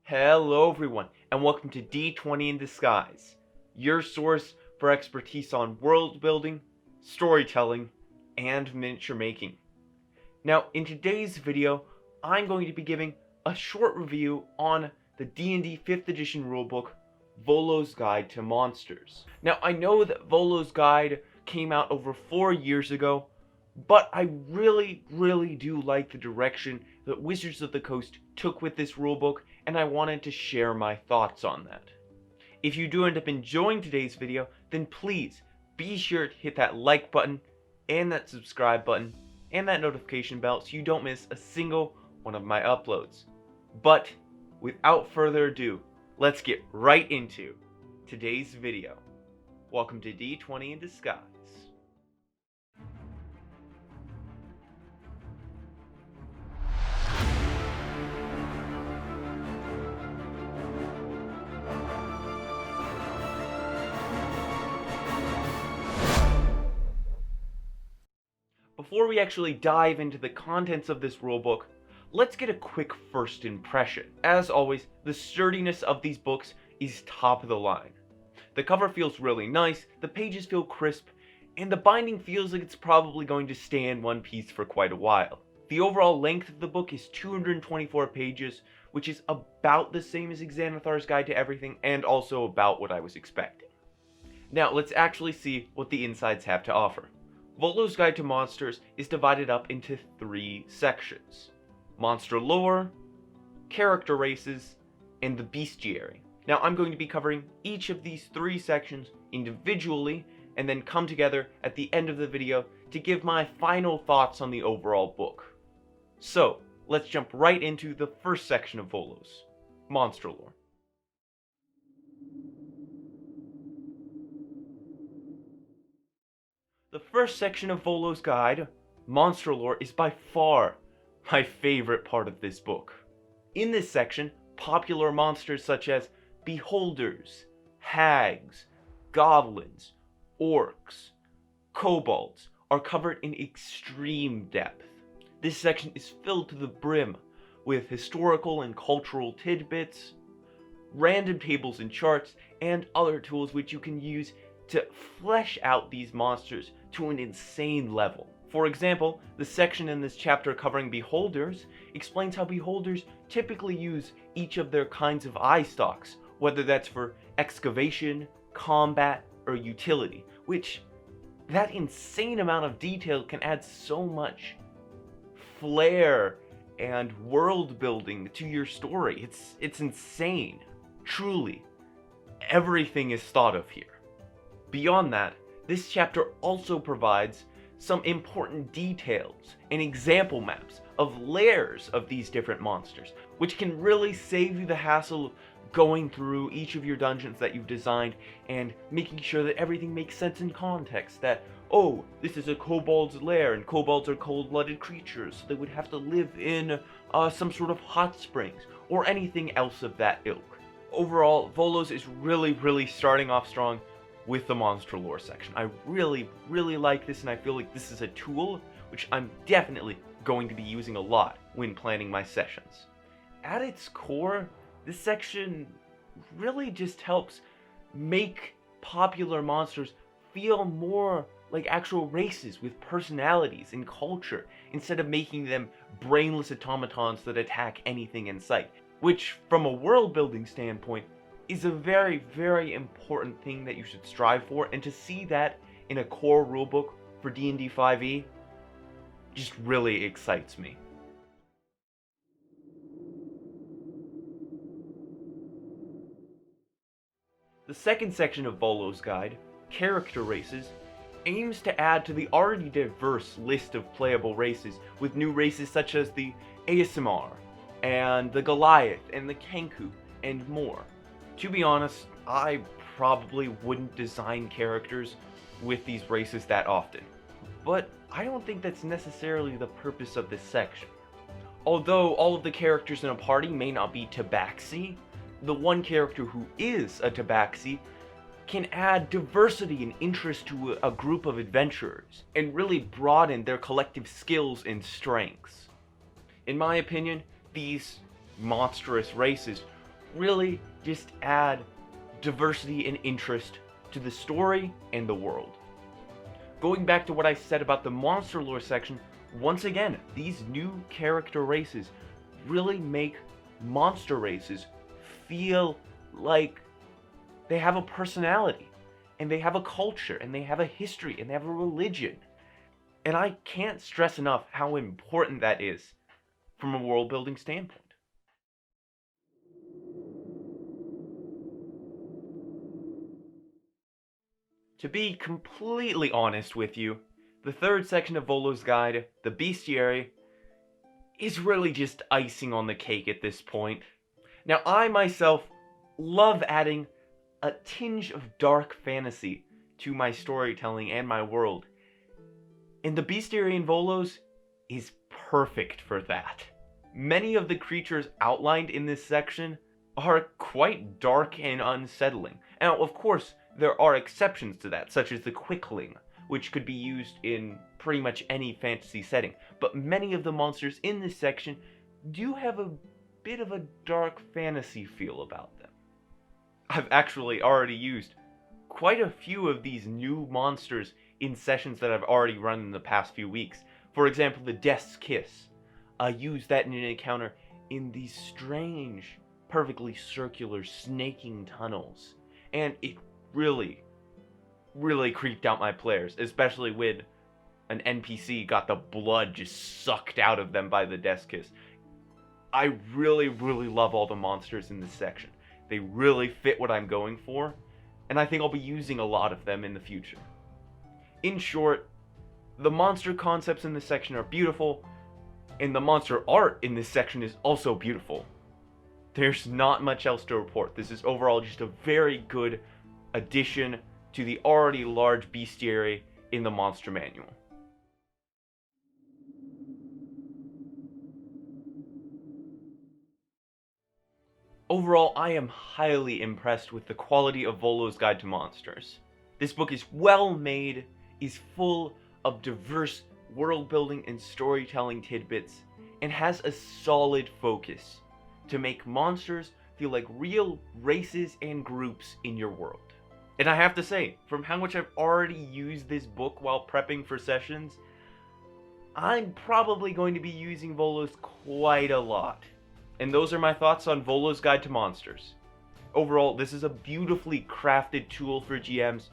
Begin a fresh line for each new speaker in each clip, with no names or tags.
Hello everyone, and welcome to D20 in Disguise, your source for expertise on world building, storytelling, and miniature making. Now, in today's video, I'm going to be giving a short review on the D&D 5th edition rulebook, Volo's Guide to Monsters. Now, I know that Volo's Guide came out over 4 years ago, but I really do like the direction that Wizards of the Coast took with this rulebook, and I wanted to share my thoughts on that. If you do end up enjoying today's video, then please be sure to hit that like button, and that subscribe button, and that notification bell so you don't miss a single one of my uploads. But without further ado, let's get right into today's video. Welcome to D20 in Disguise. Before we actually dive into the contents of this rulebook, let's get a quick first impression. As always, the sturdiness of these books is top of the line. The cover feels really nice, the pages feel crisp, and the binding feels like it's probably going to stay in one piece for quite a while. The overall length of the book is 224 pages, which is about the same as Xanathar's Guide to Everything, and also about what I was expecting. Now, let's actually see what the insides have to offer. Volo's Guide to Monsters is divided up into 3 sections: monster lore, character races, and the Bestiary. Now I'm going to be covering each of these 3 sections individually and then come together at the end of the video to give my final thoughts on the overall book. So let's jump right into the first section of Volo's, monster lore. The first section of Volo's Guide, Monster Lore, is by far my favorite part of this book. In this section, popular monsters such as beholders, hags, goblins, orcs, kobolds are covered in extreme depth. This section is filled to the brim with historical and cultural tidbits, random tables and charts, and other tools which you can use to flesh out these monsters to an insane level. For example, the section in this chapter covering beholders explains how beholders typically use each of their kinds of eye stalks, whether that's for excavation, combat, or utility, which that insane amount of detail can add so much flair and world building to your story. It's insane. Truly, everything is thought of here. Beyond that, this chapter also provides some important details and example maps of layers of these different monsters, which can really save you the hassle of going through each of your dungeons that you've designed and making sure that everything makes sense in context, that, oh, this is a kobold's lair, and kobolds are cold-blooded creatures, so they would have to live in some sort of hot springs, or anything else of that ilk. Overall, Volo's is really starting off strong with the monster lore section. I really like this, and I feel like this is a tool which I'm definitely going to be using a lot when planning my sessions. At its core, this section really just helps make popular monsters feel more like actual races with personalities and culture, instead of making them brainless automatons that attack anything in sight, which, from a world building standpoint, is a very important thing that you should strive for, and to see that in a core rulebook for D&D 5e just really excites me. The second section of Volo's Guide, Character Races, aims to add to the already diverse list of playable races with new races such as the ASMR, and the Goliath, and the Kenku, and more. To be honest, I probably wouldn't design characters with these races that often, but I don't think that's necessarily the purpose of this section. Although all of the characters in a party may not be tabaxi, the one character who is a tabaxi can add diversity and interest to a group of adventurers, and really broaden their collective skills and strengths. In my opinion, these monstrous races really just add diversity and interest to the story and the world. Going back to what I said about the monster lore section, once again, these new character races really make monster races feel like they have a personality, and they have a culture, and they have a history, and they have a religion. And I can't stress enough how important that is from a world building standpoint. To be completely honest with you, the third section of Volo's guide, the Bestiary, is really just icing on the cake at this point. Now, I myself love adding a tinge of dark fantasy to my storytelling and my world, and the Bestiary in Volo's is perfect for that. Many of the creatures outlined in this section are quite dark and unsettling. Now, of course, there are exceptions to that, such as the Quickling, which could be used in pretty much any fantasy setting, but many of the monsters in this section do have a bit of a dark fantasy feel about them. I've actually already used quite a few of these new monsters in sessions that I've already run in the past few weeks. For example, the Death's Kiss. I used that in an encounter in these strange, perfectly circular, snaking tunnels, and it really creeped out my players, especially when an NPC got the blood just sucked out of them by the Death's Kiss. I really love all the monsters in this section. They really fit what I'm going for, and I think I'll be using a lot of them in the future. In short, the monster concepts in this section are beautiful, and the monster art in this section is also beautiful. There's not much else to report. This is overall just a very good addition to the already large bestiary in the monster manual. Overall, I am highly impressed with the quality of Volo's Guide to Monsters. This book is well made, is full of diverse world building and storytelling tidbits, and has a solid focus to make monsters feel like real races and groups in your world. And I have to say, from how much I've already used this book while prepping for sessions, I'm probably going to be using Volo's quite a lot. And those are my thoughts on Volo's Guide to Monsters. Overall, this is a beautifully crafted tool for GMs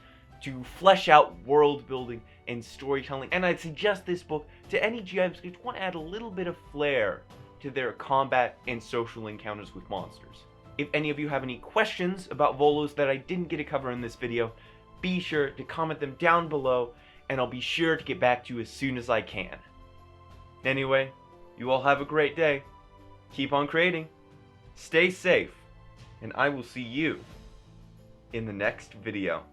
to flesh out world building and storytelling, and I'd suggest this book to any GMs who want to add a little bit of flair to their combat and social encounters with monsters. If any of you have any questions about Volos that I didn't get to cover in this video, be sure to comment them down below, and I'll be sure to get back to you as soon as I can. Anyway, you all have a great day. Keep on creating, stay safe, and I will see you in the next video.